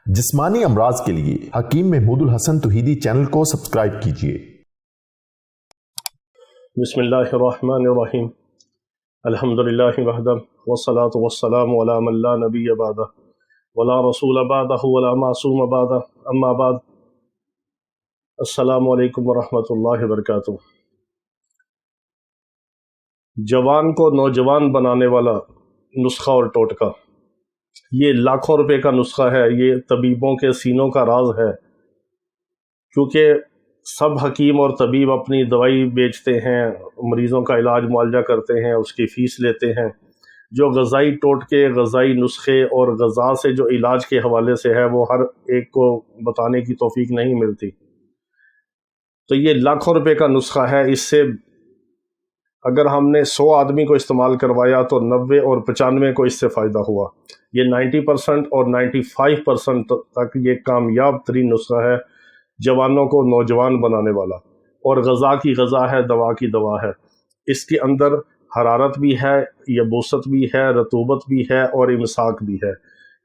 जिस्मानी अमराज के लिए हकीम महमूदुल हसन तौहीदी चैनल को सब्सक्राइब कीजिए। बिस्मिल्लाहिर्रहमानिर्रहीम। अल्हम्दुलिल्लाहि वहदह वस्सलातु वस्सलामु अला मन ला नबिय्य बअदह वला रसूल बअदहु वला मासूम बअदह, अम्मा बाद। अस्सलामु अलैकुम वरहमतुल्लाहि वबरकातुहू। जवान को नौजवान बनाने वाला नुस्खा और टोटका, ये लाखों रुपए का नुस्खा है। ये तबीबों के सीनों का राज है, क्योंकि सब हकीम और तबीब अपनी दवाई बेचते हैं, मरीज़ों का इलाज मुआवजा करते हैं, उसकी फ़ीस लेते हैं। जो ग़ज़ाई टोटके, ग़ज़ाई नुस्खे और ग़ज़ा से जो इलाज के हवाले से है, वो हर एक को बताने की तौफीक नहीं मिलती। तो ये लाखों रुपए का नुस्खा है। इससे अगर हमने 100 आदमी को इस्तेमाल करवाया तो 90 और 95 को इससे फ़ायदा हुआ। ये 90% और 95% तक ये कामयाब तरीन नुस्खा है, जवानों को नौजवान बनाने वाला। और ग़ज़ा की ग़ज़ा है, दवा की दवा है। इसके अंदर हरारत भी है, यबूसत भी है, रतूबत भी है और इमसाक भी है।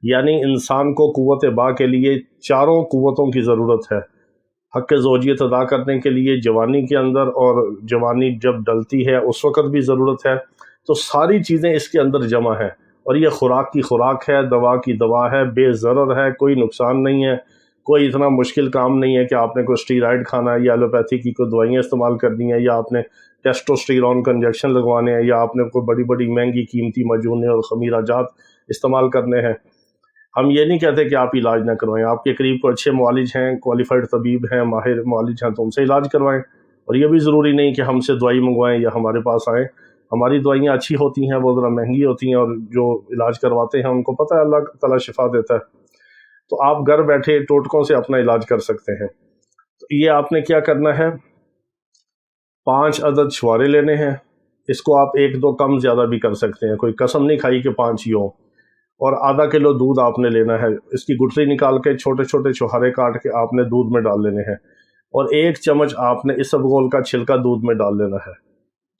यानी इंसान को क़ुव्वत बा के लिए चारों क़ुव्वतों की ज़रूरत है। हक़ ज़ौजियत अदा करने के लिए जवानी के अंदर, और जवानी जब डलती है उस वक़्त भी ज़रूरत है। तो सारी चीज़ें इसके अंदर जमा हैं, और ये ख़ुराक की ख़ुराक है, दवा की दवा है, बेज़रर है, कोई नुकसान नहीं है। कोई इतना मुश्किल काम नहीं है कि आपने कोई स्टीरॉइड खाना है, या एलोपैथी की कोई दवाइयाँ इस्तेमाल करनी है, या आपने टेस्टोस्टेरोन का इंजेक्शन लगवाने हैं, या आपने कोई बड़ी बड़ी महंगी कीमती मजूने और ख़मीरा जात इस्तेमाल करने हैं। हम ये नहीं कहते कि आप इलाज ना करवाएं। आपके करीब को अच्छे मुआलिज हैं, क्वालिफाइड तबीब हैं, माहिर मुआलिज हैं, तो उनसे इलाज करवाएं। और ये भी ज़रूरी नहीं कि हमसे दवाई मंगवाएं या हमारे पास आएँ। हमारी दवाइयाँ अच्छी होती हैं, वो ज़रा महंगी होती हैं, और जो इलाज करवाते हैं उनको पता है अल्लाह ताला शिफा देता है। तो आप घर बैठे टोटकों से अपना इलाज कर सकते हैं। तो ये आपने क्या करना है, 5 अदद छुहारे लेने हैं। इसको आप 1-2 कम ज़्यादा भी कर सकते हैं, कोई कसम नहीं खाई कि 5 ही हो। और आधा किलो दूध आपने लेना है। इसकी गुठली निकाल के छोटे छोटे छुहारे काट के आपने दूध में डाल लेने हैं, और 1 चम्मच आपने इसबगोल का छिलका दूध में डाल लेना है।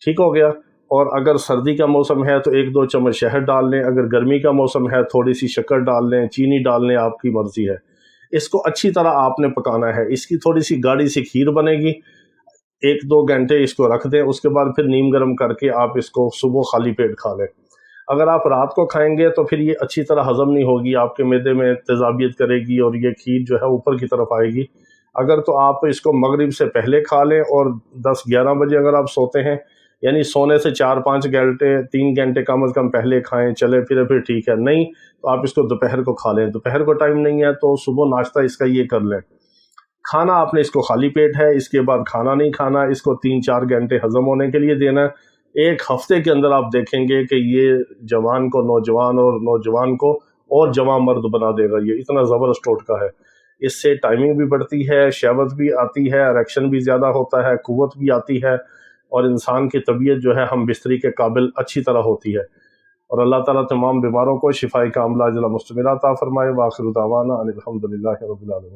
ठीक हो गया। और अगर सर्दी का मौसम है तो 1-2 चम्मच शहद डाल लें। अगर गर्मी का मौसम है थोड़ी सी शक्कर डाल लें, चीनी डाल लें, आपकी मर्ज़ी है। इसको अच्छी तरह आपने पकाना है। इसकी थोड़ी सी गाढ़ी सी खीर बनेगी। 1-2 घंटे इसको रख दें, उसके बाद फिर नीम गर्म करके आप इसको सुबह खाली पेट खा लें। अगर आप रात को खाएंगे तो फिर ये अच्छी तरह हज़म नहीं होगी, आपके मैदे में तेज़ाबियत करेगी, और ये खीर जो है ऊपर की तरफ आएगी। अगर तो आप इसको मगरिब से पहले खा लें, और 10-11 बजे अगर आप सोते हैं, यानी सोने से 4-5 घंटे 3 घंटे कम अज़ कम पहले खाएं, चले फिर ठीक है। नहीं तो आप इसको दोपहर को खा लें। दोपहर को टाइम नहीं है तो सुबह नाश्ता इसका ये कर लें। खाना आपने इसको खाली पेट है, इसके बाद खाना नहीं खाना। इसको 3-4 घंटे हज़म होने के लिए देना। 1 हफ्ते के अंदर आप देखेंगे कि ये जवान को नौजवान और नौजवान को और जवान मर्द बना देगा। ये इतना ज़बरदस्त टोटका है। इससे टाइमिंग भी बढ़ती है, शहवत भी आती है, इरेक्शन भी ज़्यादा होता है, क़ुव्वत भी आती है, और इंसान की तबीयत जो है हम बिस्तरी के काबिल अच्छी तरह होती है। और अल्लाह ताला तमाम बीमारों को शिफाए कामिला अजला मुस्तमिरा अता फरमाए। व आखिर दावाना अनिल हम्दुलिल्लाहि रब्बिल आलमीन।